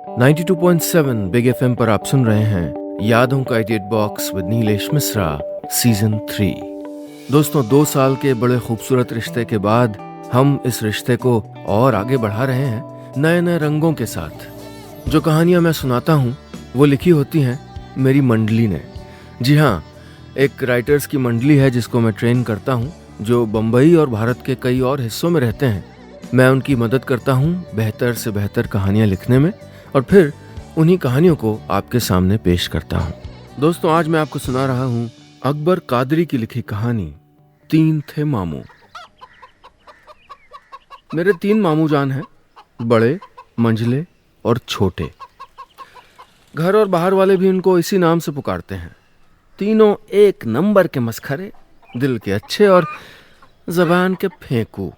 92.7 big FM पर आप सुन रहे हैं यादों का edit box with Nilesh Mishra season 3। दोस्तों, 2 साल के बड़े खूबसूरत रिश्ते के बाद हम इस रिश्ते को और आगे बढ़ा रहे हैं नए नए रंगों के साथ। जो कहानियां मैं सुनाता हूं वो लिखी होती हैं मेरी मंडली ने। जी हाँ, एक राइटर्स की मंडली है जिसको मैं ट्रेन करता हूं, जो बम्बई और भारत के कई और हिस्सों में रहते हैं। मैं उनकी मदद करता हूं बेहतर से बेहतर कहानियां लिखने में और फिर उन्हीं कहानियों को आपके सामने पेश करता हूं। दोस्तों, आज मैं आपको सुना रहा हूं अकबर कादरी की लिखी कहानी 3 थे मामू। मेरे 3 मामू जान हैं, बड़े, मंझले और छोटे। घर और बाहर वाले भी उनको इसी नाम से पुकारते हैं। तीनों एक नंबर के मस्खरे, दिल के अच्छे और जबान के फेंकू।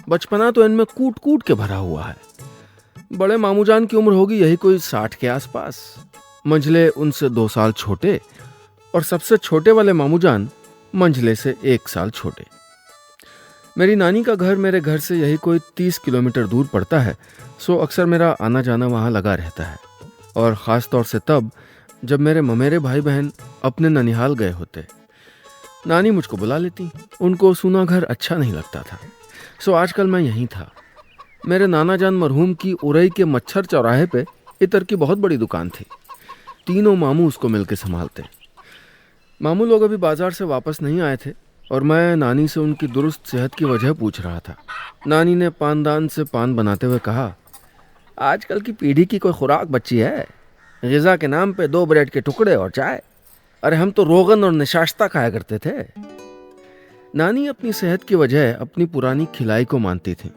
बचपना तो इनमें कूट कूट के भरा हुआ है। बड़े मामू जान की उम्र होगी यही कोई 60 के आसपास। मंझले उनसे 2 साल छोटे और सबसे छोटे वाले मामू जान मंझले से 1 साल छोटे। मेरी नानी का घर मेरे घर से यही कोई 30 किलोमीटर दूर पड़ता है, सो अक्सर मेरा आना जाना वहाँ लगा रहता है। और ख़ास तौर से तब जब मेरे ममेरे भाई बहन अपने ननिहाल गए होते। नानी मुझको बुला लेती, उनको सूना घर अच्छा नहीं लगता था, सो आजकल मैं यहीं था। मेरे नाना जान मरहूम की उरई के मच्छर चौराहे पे इतर की बहुत बड़ी दुकान थी। तीनों मामू उसको मिलके संभालते। मामू लोग अभी बाजार से वापस नहीं आए थे और मैं नानी से उनकी दुरुस्त सेहत की वजह पूछ रहा था। नानी ने पानदान से पान बनाते हुए कहा, आजकल की पीढ़ी की कोई खुराक बची है? ग़िज़ा के नाम पे 2 ब्रेड के टुकड़े और चाय। अरे हम तो रोगन और निशाश्ता खाया करते थे। नानी अपनी सेहत की वजह अपनी पुरानी खिलाई को मानती थी।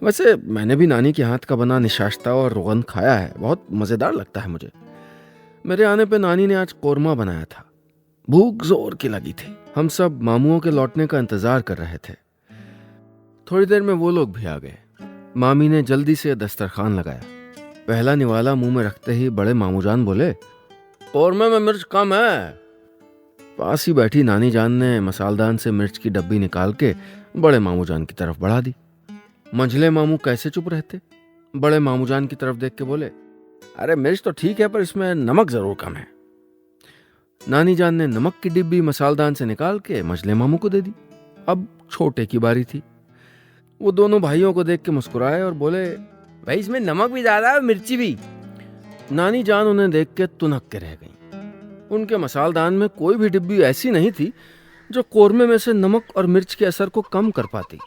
वैसे मैंने भी नानी के हाथ का बना निशाश्ता और रोगन खाया है, बहुत मज़ेदार लगता है मुझे। मेरे आने पे नानी ने आज कोरमा बनाया था। भूख जोर की लगी थी। हम सब मामुओं के लौटने का इंतजार कर रहे थे। थोड़ी देर में वो लोग भी आ गए। मामी ने जल्दी से दस्तरखान लगाया। पहला निवाला मुंह में रखते ही बड़े मामू जान बोले, कोरमे में मिर्च कम है। पास ही बैठी नानी जान ने मसालदान से मिर्च की डब्बी निकाल के बड़े मामू जान की तरफ बढ़ा दी। मंझले मामू कैसे चुप रहते, बड़े मामू जान की तरफ देख के बोले, अरे मिर्च तो ठीक है पर इसमें नमक जरूर कम है। नानी जान ने नमक की डिब्बी मसालदान से निकाल के मंझले मामू को दे दी। अब छोटे की बारी थी। वो दोनों भाइयों को देख के मुस्कुराए और बोले, भाई इसमें नमक भी ज्यादा है और मिर्ची भी। नानी जान उन्हें देख के तुनक के रह गईं। उनके मसालदान में कोई भी डिब्बी ऐसी नहीं थी जो कोरमे में से नमक और मिर्च के असर को कम कर पाती।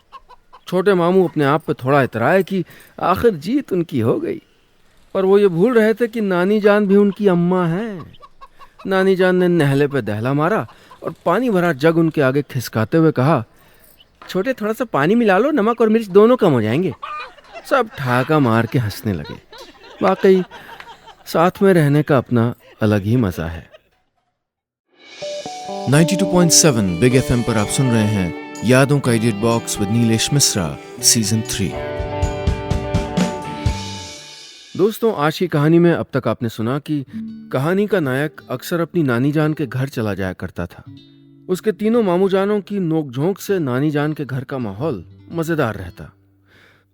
छोटे मामू अपने आप पे थोड़ा इतराए कि आखिर जीत उनकी हो गई, पर वो ये भूल रहे थे कि नानी जान भी उनकी अम्मा है। नानी जान ने नहले पे दहला मारा और पानी भरा जग उनके आगे खिसकाते हुए कहा, छोटे थोड़ा सा पानी मिला लो, नमक और मिर्च दोनों कम हो जाएंगे। सब ठहाका मार के हंसने लगे। वाकई साथ में रहने का अपना अलग ही मजा है। 92.7 बिग एफएम पर आप सुन रहे हैं यादों का edit box with Nilesh Mishra season 3। दोस्तों, आज की कहानी में अब तक आपने सुना कि कहानी का नायक अक्सर अपनी नानी जान के घर चला जाया करता था। उसके तीनों मामू जानों की नोकझोंक से नानी जान के घर का माहौल मजेदार रहता।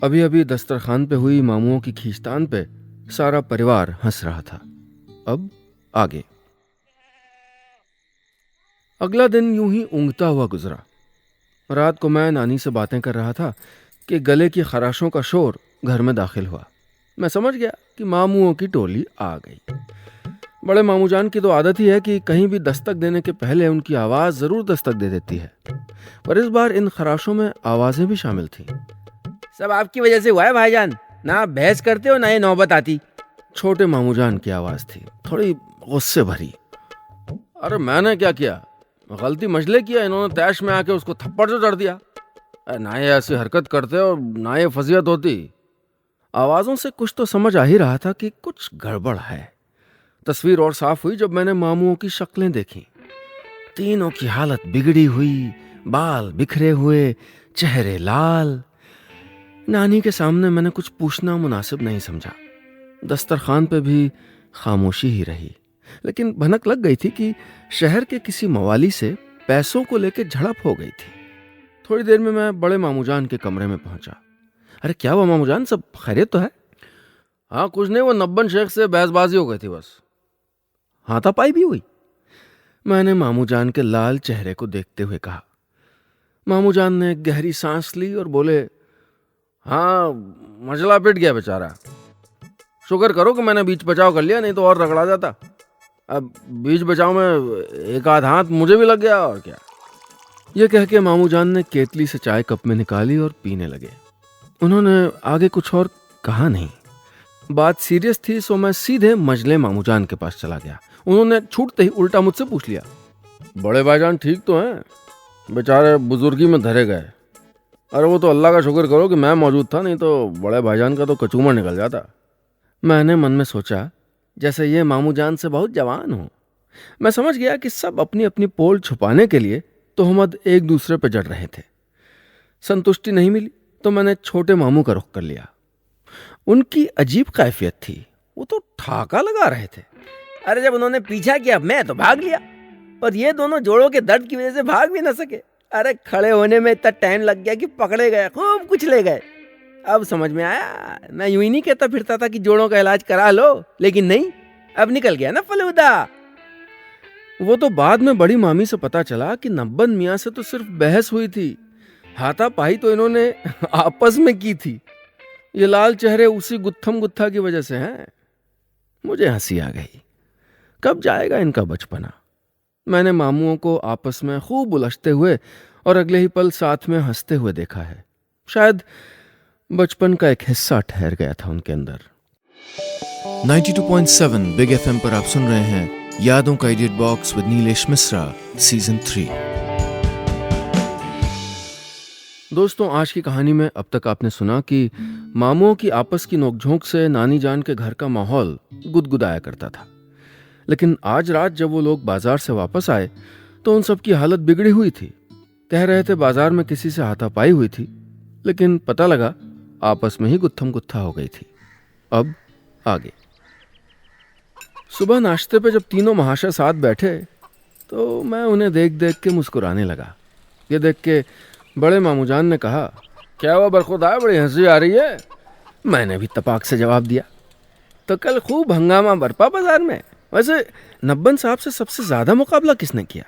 अभी अभी दस्तरखान पे हुई मामुओं की खींचतान पे सारा परिवार हंस रहा था। अब आगे। अगला दिन यूं ही ऊँघता हुआ गुजरा। रात को मैं नानी से बातें कर रहा था कि गले की खराशों का शोर घर में दाखिल हुआ। मैं समझ गया कि मामुओं की टोली आ गई। बड़े मामू जान की तो आदत ही है कि कहीं भी दस्तक देने के पहले उनकी आवाज़ ज़रूर दस्तक दे देती है, पर इस बार इन खराशों में आवाज़ें भी शामिल थीं। सब आपकी वजह से हुआ है भाईजान, ना आप बहस करते हो ना ये नौबत आती। छोटे मामू जान की आवाज़ थी, थोड़ी गुस्से भरी। अरे मैंने क्या किया? गलती मजले किया, इन्होंने तैश में आके उसको थप्पड़ जो जड़ दिया। ना ये ऐसी हरकत करते और ना ये फजीयत होती। आवाज़ों से कुछ तो समझ आ ही रहा था कि कुछ गड़बड़ है। तस्वीर और साफ हुई जब मैंने मामुओं की शक्लें देखी। तीनों की हालत बिगड़ी हुई, बाल बिखरे हुए, चेहरे लाल। नानी के सामने मैंने कुछ पूछना मुनासिब नहीं समझा। दस्तरखान पे भी खामोशी ही रही, लेकिन भनक लग गई थी कि शहर के किसी मवाली से पैसों को लेकर झड़प हो गई थी। थोड़ी देर में मैं बड़े मामू जान के कमरे में पहुंचा। अरे क्या हुआ मामू जान, सब खैरियत तो है? हाँ कुछ नहीं, वो नब्बन शेख से बहसबाजी हो गई थी बस। हाथापाई भी हुई? मैंने मामू जान के लाल चेहरे को देखते हुए कहा। मामू जान ने एक गहरी सांस ली और बोले, हाँ मजला पिट गया बेचारा। शुक्र करो कि मैंने बीच बचाव कर लिया, नहीं तो और रगड़ा जाता। अब बीच बचाव में एक आध हाथ मुझे भी लग गया और क्या। यह कह के मामू जान ने केतली से चाय कप में निकाली और पीने लगे। उन्होंने आगे कुछ और कहा नहीं। बात सीरियस थी, सो मैं सीधे मजले मामू जान के पास चला गया। उन्होंने छूटते ही उल्टा मुझसे पूछ लिया, बड़े भाईजान ठीक तो हैं? बेचारे बुजुर्गी में धरे गए। अरे वो तो अल्लाह का शुक्र करो कि मैं मौजूद था, नहीं तो बड़े भाईजान का तो कचूमर निकल जाता। मैंने मन में सोचा, जैसे ये मामू जान से बहुत जवान हो। मैं समझ गया कि सब अपनी अपनी पोल छुपाने के लिए तोहमत एक दूसरे पर जड़ रहे थे। संतुष्टि नहीं मिली तो मैंने छोटे मामू का रुख कर लिया। उनकी अजीब कैफियत थी, वो तो ठाका लगा रहे थे। अरे जब उन्होंने पीछा किया मैं तो भाग लिया, और ये दोनों जोड़ों के दर्द की वजह से भाग भी ना सके। अरे खड़े होने में इतना टाइम लग गया कि पकड़े गए, खूब कुचले गए। अब समझ में आया, मैं यूं ही नहीं कहता फिरता था कि जोड़ों का इलाज करा लो, लेकिन नहीं, अब निकल गया ना फलूदा। वो तो बाद में बड़ी मामी से पता चला कि नब्बन मियाँ से तो सिर्फ बहस हुई थी, हाथापाई तो इन्होंने आपस में की थी। ये लाल चेहरे उसी गुत्थम गुत्था की वजह से हैं। मुझे हंसी आ गई। कब जाएगा इनका बचपना। मैंने मामुओं को आपस में खूब उलझते हुए और अगले ही पल साथ में हंसते हुए देखा है। शायद बचपन का एक हिस्सा ठहर गया था उनके अंदर। 92.7 बिग एफएम पर आप सुन रहे हैं यादों का edit box with Nilesh Mishra season 3। दोस्तों, आज की कहानी में अब तक आपने सुना कि मामुओं की आपस की नोकझोंक से नानी जान के घर का माहौल गुदगुदाया करता था। लेकिन आज रात जब वो लोग बाजार से वापस आए तो उन सब की हालत बिगड़ी हुई थी। कह रहे थे बाजार में किसी से हाथापाई हुई थी, लेकिन पता लगा आपस में ही गुत्थम गुत्था हो गई थी। अब आगे। सुबह नाश्ते पे जब तीनों महाशय साथ बैठे तो मैं उन्हें देख देख के मुस्कुराने लगा। ये देख के बड़े मामू जान ने कहा, क्या हुआ बरखुदा, बड़ी हंसी आ रही है? मैंने भी तपाक से जवाब दिया, तो कल खूब हंगामा बरपा बाजार में। वैसे नब्बन साहब से सबसे ज्यादा मुकाबला किसने किया?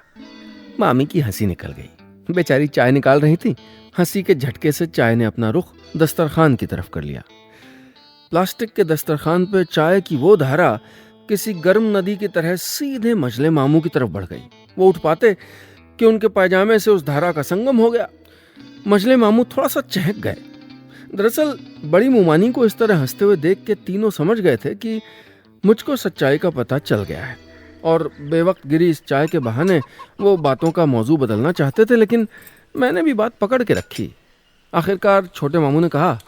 मामी की हंसी निकल गई। बेचारी चाय निकाल रही थी। हंसी के झटके से चाय ने अपना रुख दस्तरखान की तरफ कर लिया। प्लास्टिक के दस्तरखान पे चाय की वो धारा किसी गर्म नदी की तरह सीधे मजले मामू की तरफ बढ़ गई। वो उठ पाते कि उनके पायजामे से उस धारा का संगम हो गया। मजले मामू थोड़ा सा चहक गए। दरअसल बड़ी मुमानी को इस तरह हंसते हुए देख के तीनों समझ गए थे कि मुझको सच्चाई का पता चल गया है, और बेवक्त गिरी इस चाय के बहाने वो बातों का मौजू बदलना चाहते थे, लेकिन मैंने भी बात पकड़ के रखी। आखिरकार छोटे मामू ने कहा,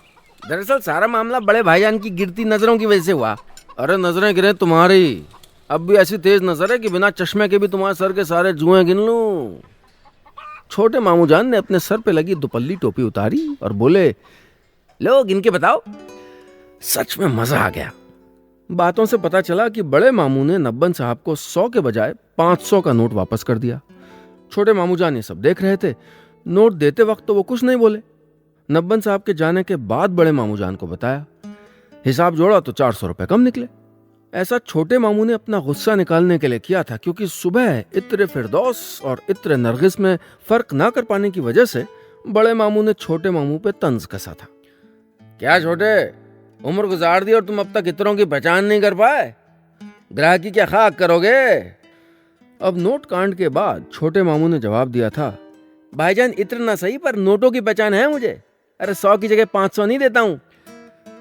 दरअसल सारा मामला बड़े भाईजान की गिरती नजरों की वजह से हुआ। अरे नजरें गिरे तुम्हारी, अब भी ऐसी तेज नजर है कि बिना चश्मे के भी तुम्हारे सर के सारे जुएं गिन लूं। छोटे मामू जान ने अपने सर पे लगी दुपल्ली टोपी उतारी और बोले, लो गिन के बताओ। सच में मजा आ गया। बातों से पता चला कि बड़े मामू ने नब्बन साहब को 100 के बजाय 500 का नोट वापस कर दिया। छोटे मामू जान ये सब देख रहे थे। नोट देते वक्त तो वो कुछ नहीं बोले। नब्बन साहब के जाने के बाद बड़े मामू जान को बताया। हिसाब जोड़ा तो 400 रुपए कम निकले। ऐसा छोटे मामू ने अपना गुस्सा निकालने के लिए किया था, क्योंकि सुबह इत्र फिरदौस और इत्र नरगिस में फर्क ना कर पाने की वजह से बड़े मामू ने छोटे मामू पे तंज कसा था। क्या छोटे, उम्र गुजार दी और तुम अब तक इत्रों की पहचान नहीं कर पाए? ग्राहकी क्या खाक करोगे? अब नोट कांड के बाद छोटे मामू ने जवाब दिया था, भाईजान इत्र ना सही पर नोटों की पहचान है मुझे। अरे 100 की जगह 500 नहीं देता हूं।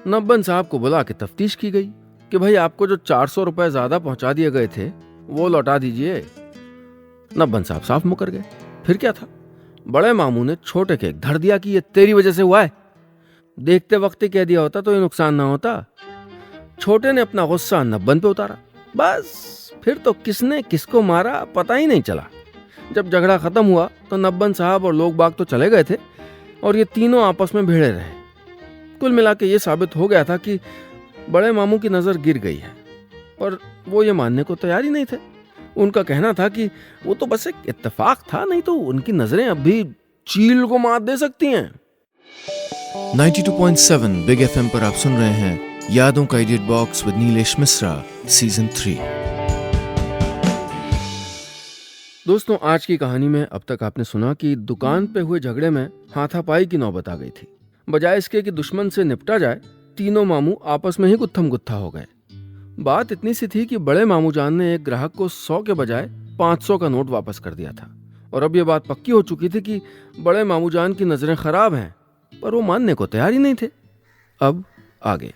नब्बन साहब को बुला के तफ्तीश की गई कि भाई आपको जो 400 रुपए ज्यादा पहुंचा दिए गए थे वो लौटा दीजिए। नब्बन साहब साफ मुकर गए। फिर क्या था, बड़े मामू ने छोटे के धर दिया कि ये तेरी वजह से हुआ है। देखते वक्त ही कह दिया होता तो ये नुकसान ना होता। छोटे ने अपना गुस्सा नब्बन पे उतारा। बस फिर तो किसने किसको मारा पता ही नहीं चला। जब झगड़ा खत्म हुआ तो नब्बन साहब और लोग बाग तो चले गए थे और ये तीनों आपस में भिड़े रहे। कुल मिला के ये साबित हो गया था कि बड़े मामू की नजर गिर गई है, और वो ये मानने को तैयार ही नहीं थे। उनका कहना था कि वो तो बस एक इत्तेफाक था, नहीं तो उनकी नजरें अब भी चील को मात दे सकती हैं। 92.7 बिग एफएम पर आप सुन रहे हैं यादों का edit box with Nilesh Mishra season 3। दोस्तों, आज की कहानी में अब तक आपने सुना कि दुकान पे हुए झगड़े में हाथापाई की नौबत आ गई थी। बजाय इसके कि दुश्मन से निपटा जाए, तीनों मामू आपस में ही गुत्थम गुत्था हो गए। बात इतनी सी थी कि बड़े मामू जान ने एक ग्राहक को 100 के बजाय 500 का नोट वापस कर दिया था। और अब यह बात पक्की हो चुकी थी कि बड़े मामू जान की नजरें खराब हैं, पर वो मानने को तैयार ही नहीं थे। अब आगे।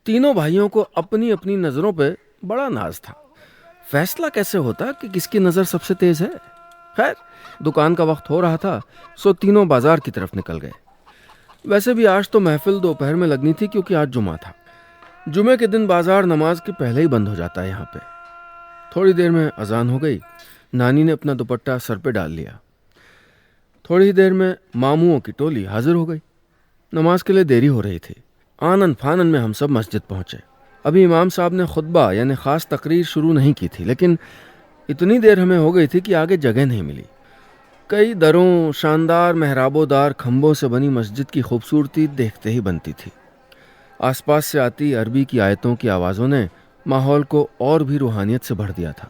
तीनों भाइयों को अपनी अपनी नजरों पे बड़ा नाज था। फैसला कैसे होता कि किसकी नजर सबसे तेज है? खैर, दुकान का वक्त हो रहा था, सो तीनों बाजार की तरफ निकल गए। वैसे भी आज तो महफिल दोपहर में लगनी थी, क्योंकि आज जुमा था। जुमे के दिन बाजार नमाज के पहले ही बंद हो जाता है यहाँ पे। थोड़ी देर में अजान हो गई। नानी ने अपना दुपट्टा सर पे डाल लिया। थोड़ी ही देर में मामुओं की टोली हाजिर हो गई। नमाज के लिए देरी हो रही थी। आनन फानन में हम सब मस्जिद पहुंचे। अभी इमाम साहब ने खुतबा यानी खास तकरीर शुरू नहीं की थी, लेकिन इतनी देर हमें हो गई थी कि आगे जगह नहीं मिली। कई दरों, शानदार मेहराबोदार खंभों से बनी मस्जिद की खूबसूरती देखते ही बनती थी। आसपास से आती अरबी की आयतों की आवाज़ों ने माहौल को और भी रूहानियत से भर दिया था।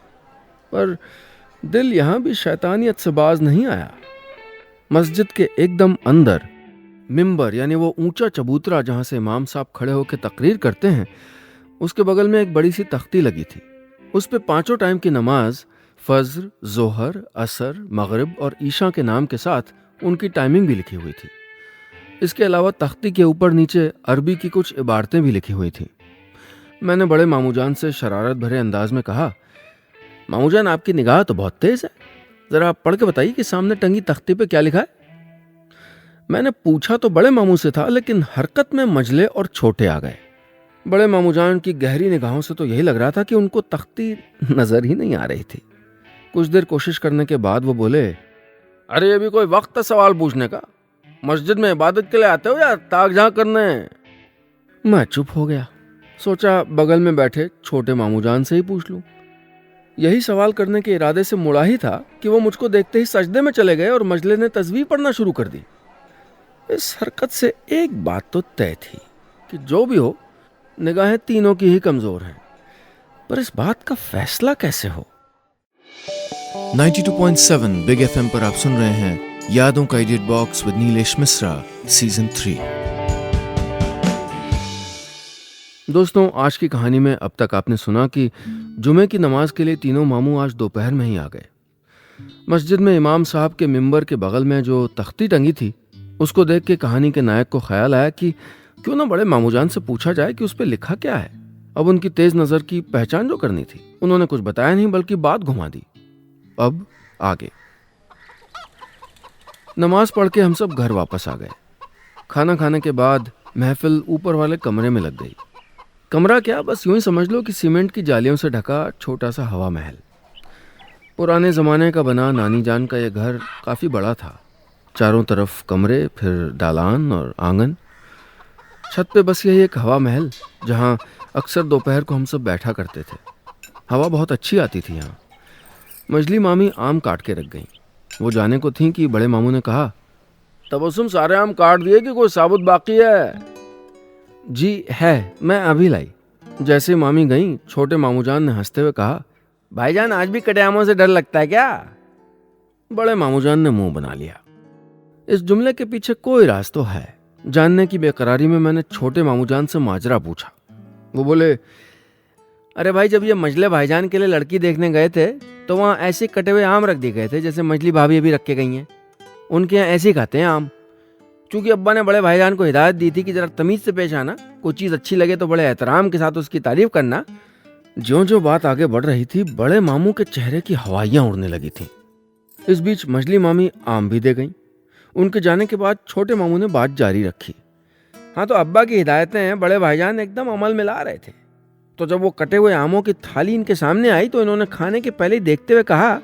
पर दिल यहाँ भी शैतानियत से बाज नहीं आया। मस्जिद के एकदम अंदर मिंबर यानी वो ऊंचा चबूतरा जहाँ से इमाम साहब खड़े होकर तकरीर करते हैं, उसके बगल में एक बड़ी सी तख्ती लगी थी। उस पे 5 टाइम की नमाज, फज्र, जोहर, असर, मगरिब और ईशा के नाम के साथ उनकी टाइमिंग भी लिखी हुई थी। इसके अलावा तख्ती के ऊपर नीचे अरबी की कुछ इबारतें भी लिखी हुई थी। मैंने बड़े मामूजान से शरारत भरे अंदाज में कहा, मामूजान आपकी निगाह तो बहुत तेज है, जरा आप पढ़ के बताइए कि सामने टंगी तख्ती पे क्या लिखा है। मैंने पूछा तो बड़े मामू से था, लेकिन हरकत में मंझले और छोटे आ गए। बड़े मामूजान की गहरी निगाहों से तो यही लग रहा था कि उनको तख्ती नजर ही नहीं आ रही थी। कुछ देर कोशिश करने के बाद वो बोले, अरे ये भी कोई वक्त है सवाल पूछने का? मस्जिद में इबादत के लिए आते हो या ताक झांक करने? मैं चुप हो गया। सोचा बगल में बैठे छोटे मामूजान से ही पूछ लूं। यही सवाल करने के इरादे से मुड़ा ही था कि वो मुझको देखते ही सजदे में चले गए और मजले ने तस्वीर पढ़ना शुरू कर दी। इस हरकत से एक बात तो तय थी कि जो भी हो, निगाहें तीनों की ही कमजोर हैं। पर इस बात का फैसला कैसे हो? 92.7 बिग एफएम पर आप सुन रहे हैं यादों का edit box with Nilesh Mishra season 3। दोस्तों, आज की कहानी में अब तक आपने सुना कि जुमे की नमाज के लिए तीनों मामू आज दोपहर में ही आ गए। मस्जिद में इमाम साहब के मिंबर के बगल में जो तख्ती टंगी थी, उसको देख के कहानी के नायक को ख्याल आया कि क्यों ना बड़े मामूजान से पूछा जाए कि उस पर लिखा क्या है। अब उनकी तेज नजर की पहचान जो करनी थी, उन्होंने कुछ बताया नहीं, बल्कि बात घुमा दी। अब आगे। नमाज पढ़ के हम सब घर वापस आ गए। खाना खाने के बाद महफिल ऊपर वाले कमरे में लग गई। कमरा क्या, बस यूं ही समझ लो कि सीमेंट की जालियों से ढका छोटा सा हवा महल। पुराने जमाने का बना नानी जान का यह घर काफी बड़ा था। चारों तरफ कमरे, फिर दालान और आंगन। छत पे बस यही एक हवा महल, जहां अक्सर दोपहर को हम सब बैठा करते थे। हवा बहुत अच्छी आती थी यहाँ। मजली मामी आम काट के रख गईं। वो जाने को थी कि बड़े मामू ने कहा, तबस्सुम सारे आम काट दिए कि कोई साबुत बाकी है? जी है, मैं अभी लाई। जैसे मामी गईं, छोटे मामूजान ने हंसते हुए कहा, भाईजान आज भी कटे आमों से डर लगता है क्या? बड़े मामूजान ने मुंह बना लिया। इस जुमले के पीछे कोई राज तो है। जानने की बेकरारी में मैंने छोटे मामूजान से माजरा पूछा। वो बोले, अरे भाई, जब ये मजले भाईजान के लिए लड़की देखने गए थे तो वहाँ ऐसे कटे हुए आम रख दिए गए थे जैसे मजली भाभी अभी रख के गई हैं। उनके यहाँ ऐसे ही खाते हैं आम। चूंकि अब्बा ने बड़े भाईजान को हिदायत दी थी कि जरा तमीज से पेश आना, कोई चीज़ अच्छी लगे तो बड़े एहतराम के साथ उसकी तारीफ करना। ज्यों ज्यों बात आगे बढ़ रही थी, बड़े मामू के चेहरे की हवाइयाँ उड़ने लगी थी। इस बीच मजली मामी आम भी दे गई। उनके जाने के बाद छोटे मामू ने बात जारी रखी, हाँ तो अब्बा की हिदायतें हैं बड़े भाईजान एकदम अमल में ला रहे थे। तो जब वो कटे हुए आमों की थाली इनके सामने आई तो इन्होंने खाने के पहले ही देखते हुए कहा।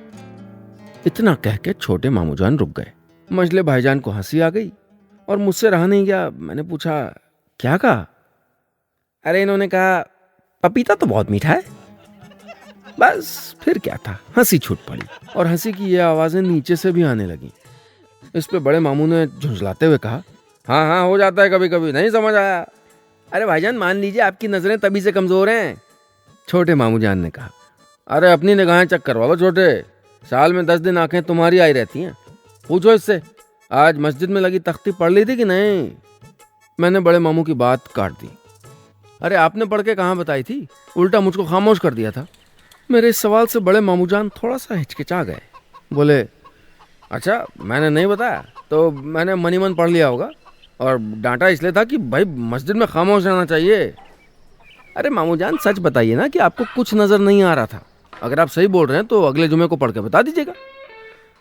इतना कह के छोटे मामूजान रुक गए। मजले भाईजान को हंसी आ गई और मुझसे रहा नहीं गया। मैंने पूछा, क्या कहा? अरे इन्होंने कहा, पपीता तो बहुत मीठा है। बस फिर क्या था, हंसी छूट पड़ी और हंसी की ये आवाजें नीचे से भी आने लगी। इस पे बड़े मामू ने झुंझलाते हुए कहा, हाँ हाँ हो जाता है कभी कभी, नहीं समझ आया? अरे भाईजान मान लीजिए आपकी नजरें तभी से कमजोर हैं। छोटे मामू जान ने कहा। अरे अपनी निगाहें चेक करवा लो छोटे, साल में 10 दिन आंखें तुम्हारी आई रहती हैं। पूछो इससे, आज मस्जिद में लगी तख्ती पढ़ ली थी कि नहीं? मैंने बड़े मामू की बात काट दी। अरे आपने पढ़ के कहाँ बताई थी, उल्टा मुझको खामोश कर दिया था। मेरे इस सवाल से बड़े मामू जान थोड़ा सा हिचकिचा गए। बोले, अच्छा मैंने नहीं बताया तो मैंने मनी मन पढ़ लिया होगा, और डांटा इसलिए था कि भाई मस्जिद में खामोश रहना चाहिए। अरे मामू जान सच बताइए ना कि आपको कुछ नजर नहीं आ रहा था। अगर आप सही बोल रहे हैं तो अगले जुमे को पढ़ के बता दीजिएगा।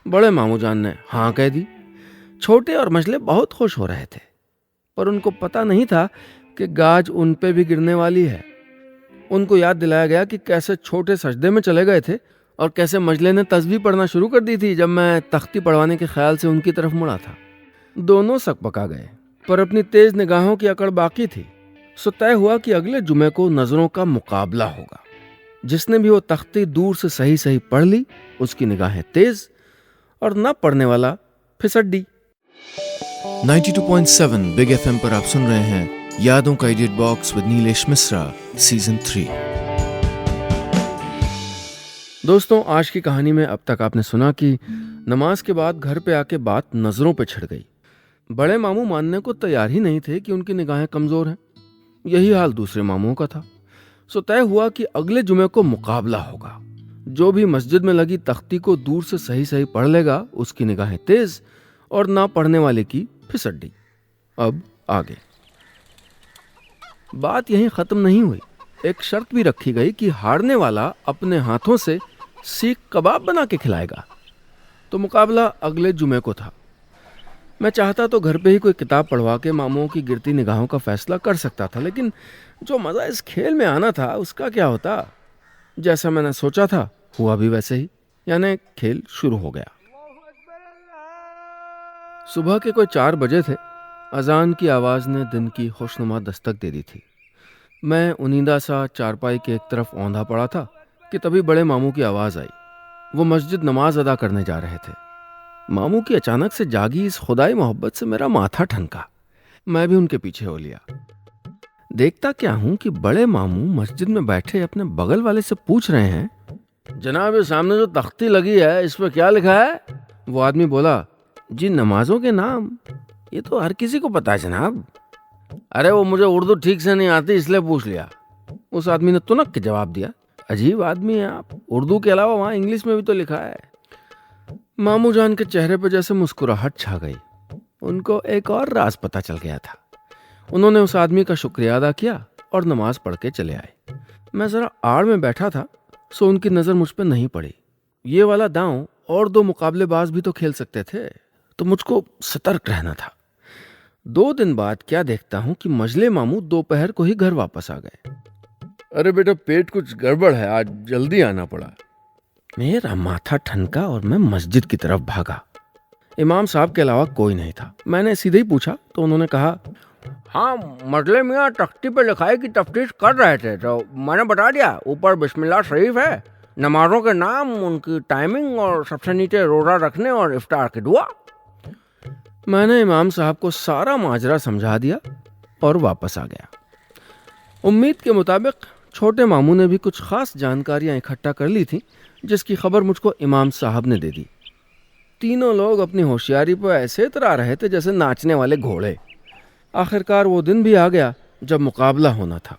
बड़े मामू जान ने हाँ कह दी। छोटे और मझले बहुत खुश हो रहे थे, पर उनको पता नहीं था कि गाज उन पे भी गिरने वाली है। उनको याद दिलाया गया कि कैसे छोटे सजदे में चले गए थे और कैसे मजले ने तस्बीह पढ़ना शुरू कर दी थी जब मैं तख्ती पढ़वाने के ख्याल से उनकी तरफ मुड़ा था। दोनों सकपका गए, पर अपनी तेज निगाहों की अकड़ बाकी थी। सो तय हुआ कि अगले जुमे को नजरों का मुकाबला होगा। जिसने भी वो तख्ती दूर से सही सही पढ़ ली उसकी निगाहें तेज, और न पढ़ने वाला फिसड्डी। 92.7 बिग एफएम पर आप सुन रहे हैं यादों का edit box with Nilesh Mishra season 3। दोस्तों, आज की कहानी में अब तक आपने सुना कि नमाज के बाद घर पे आके बात नजरों पे छिड़ गई। बड़े मामू मानने को तैयार ही नहीं थे कि उनकी निगाहें कमजोर हैं। यही हाल दूसरे मामुओं का था। सो तय हुआ कि अगले जुमे को मुकाबला होगा। जो भी मस्जिद में लगी तख्ती को दूर से सही सही पढ़ लेगा उसकी निगाहें तेज, और ना पढ़ने वाले की फिसड्डी। अब आगे बात यहीं खत्म नहीं हुई। एक शर्त भी रखी गई कि हारने वाला अपने हाथों से सीख कबाब बना के खिलाएगा। तो मुकाबला अगले जुमे को था। मैं चाहता तो घर पे ही कोई किताब पढ़वा के मामुओं की गिरती निगाहों का फैसला कर सकता था, लेकिन जो मजा इस खेल में आना था उसका क्या होता। जैसा मैंने सोचा था हुआ भी वैसे ही, यानी खेल शुरू हो गया। सुबह के कोई 4 बजे थे। अजान की आवाज ने दिन की खुशनुमा दस्तक दे दी थी। मैं उनीदा सा चारपाई के एक तरफ औंधा पड़ा था कि तभी बड़े मामू की आवाज आई। वो मस्जिद नमाज अदा करने जा रहे थे। मामू की अचानक से जागी इस खुदाई मोहब्बत से मेरा माथा ठनका। मैं भी उनके पीछे हो लिया। देखता क्या हूं कि बड़े मामू मस्जिद में बैठे अपने बगल वाले से पूछ रहे हैं, जनाब ये सामने जो तख्ती लगी है इस पर क्या लिखा है? वो आदमी बोला, जी नमाजों के नाम। ये तो हर किसी को पता है जनाब। अरे वो मुझे उर्दू ठीक से नहीं आती इसलिए पूछ लिया। उस आदमी ने तुनक के जवाब दिया, अजीब आदमी है आप, उर्दू के अलावा वहां इंग्लिश में भी तो लिखा है। मामू जान के चेहरे पर जैसे मुस्कुराहट छा गई। उनको एक और राज पता चल गया था। उन्होंने उस आदमी का शुक्रिया अदा किया और नमाज पढ़ के चले आए। मैं जरा आड़ में बैठा था, सो उनकी नजर मुझ पर नहीं पड़ी। ये वाला दांव और 2 मुकाबलेबाज भी तो खेल सकते थे, तो मुझको सतर्क रहना था। 2 दिन बाद क्या देखता हूं कि मजले मामू दोपहर को ही घर वापस आ गए। अरे बेटा पेट कुछ गड़बड़ है, आज जल्दी आना पड़ा। मेरा माथा ठनका और मैं मस्जिद की तरफ भागा। इमाम साहब के अलावा कोई नहीं था। मैंने सीधे ही पूछा तो उन्होंने कहा, हाँ मजले मियाँ तख्ती पे लिखा है कि तफ्तीश कर रहे थे तो मैंने बता दिया। ऊपर बिस्मिल्लाह शरीफ है, नमाजों के नाम, उनकी टाइमिंग और सबसे नीचे रोजा रखने और इफ्तार की दुआ। मैंने इमाम साहब को सारा माजरा समझा दिया और वापस आ गया। उम्मीद के मुताबिक छोटे मामू ने भी कुछ खास जानकारियां इकट्ठा कर ली थी, जिसकी खबर मुझको इमाम साहब ने दे दी। तीनों लोग अपनी होशियारी पर ऐसे इतरा रहे थे जैसे नाचने वाले घोड़े। आखिरकार वो दिन भी आ गया जब मुकाबला होना था।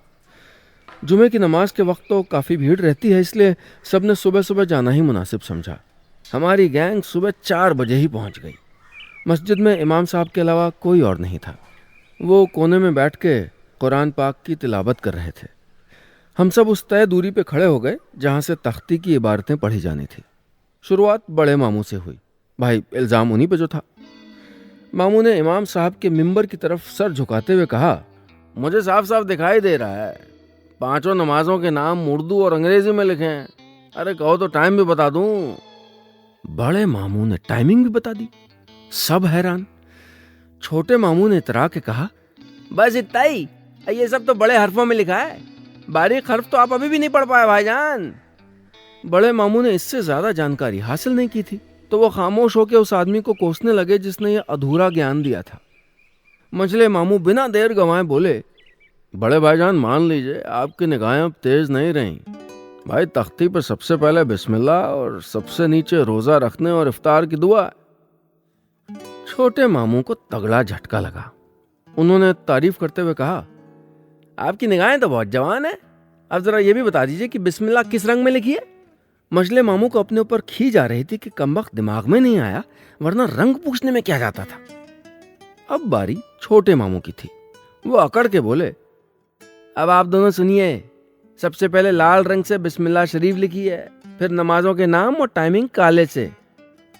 जुमे की नमाज के वक्त तो काफ़ी भीड़ रहती है, इसलिए सबने सुबह सुबह जाना ही मुनासिब समझा। हमारी गैंग सुबह 4 बजे ही पहुंच गई। मस्जिद में इमाम साहब के अलावा कोई और नहीं था। वो कोने में बैठ के कुरान पाक की तिलावत कर रहे थे। हम सब उस तय दूरी पे खड़े हो गए जहाँ से तख्ती की इबारतें पढ़ी जानी थी। शुरुआत बड़े मामू से हुई। भाई इल्ज़ाम उन्हीं पे जो था। मामू ने इमाम साहब के मिंबर की तरफ सर झुकाते हुए कहा, मुझे साफ साफ दिखाई दे रहा है 5 नमाजों के नाम उर्दू और अंग्रेजी में लिखे हैं। अरे कहो तो टाइम भी बता दूं। बड़े मामू ने टाइमिंग भी बता दी। सब हैरान। छोटे मामू ने इतरा के कहा, बस इतना ही, ये सब तो बड़े हरफों में लिखा है, बारीक हर्फ तो आप अभी भी नहीं पढ़ पाए भाईजान। बड़े मामू ने इससे ज्यादा जानकारी हासिल नहीं की थी, तो वो खामोश होकर उस आदमी को कोसने लगे जिसने ये अधूरा ज्ञान दिया था। मझले मामू बिना देर गंवाए बोले, बड़े भाईजान मान लीजिए आपकी निगाहें अब तेज नहीं रहीं। भाई तख्ती पर सबसे पहले बिस्मिल्लाह और सबसे नीचे रोजा रखने और इफ्तार की दुआ। छोटे मामू को तगड़ा झटका लगा। उन्होंने तारीफ करते हुए कहा, आपकी निगाहें तो बहुत जवान है। अब जरा ये भी बता दीजिए कि बिस्मिल्लाह किस रंग में लिखी है? मजले मामू को अपने ऊपर खींच आ रही थी कि कमबख्त दिमाग में नहीं आया, वरना रंग पूछने में क्या जाता था। अब बारी छोटे मामू की थी। वो अकड़ के बोले, अब आप दोनों सुनिए। सबसे पहले लाल रंग से बिस्मिल्लाह शरीफ लिखी है, फिर नमाजों के नाम और टाइमिंग काले से,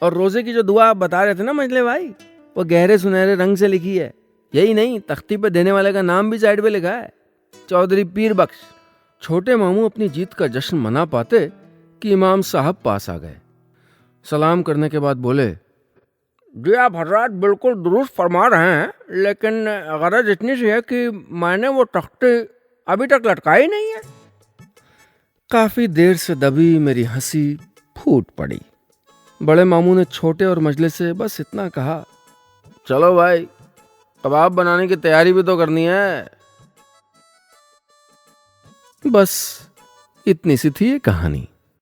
और रोजे की जो दुआ आप बता रहे थे ना मजले भाई, वो गहरे सुनहरे रंग से लिखी है। यही नहीं, तख्ती पे देने वाले का नाम भी साइड पे लिखा है, चौधरी पीर बख्श। छोटे मामू अपनी जीत का जश्न मना पाते कि इमाम साहब पास आ गए। सलाम करने के बाद बोले, जी आप हजरात बिल्कुल दुरुस्त फरमा रहे हैं, लेकिन गरज इतनी सी है कि मैंने वो तख्ती अभी तक लटकाई नहीं है। काफी देर से दबी मेरी हंसी फूट पड़ी। बड़े मामू ने छोटे और मजले से बस इतना कहा, चलो भाई, कबाब बनाने की तैयारी भी तो करनी है। बस इतनी सी थी ये कहानी।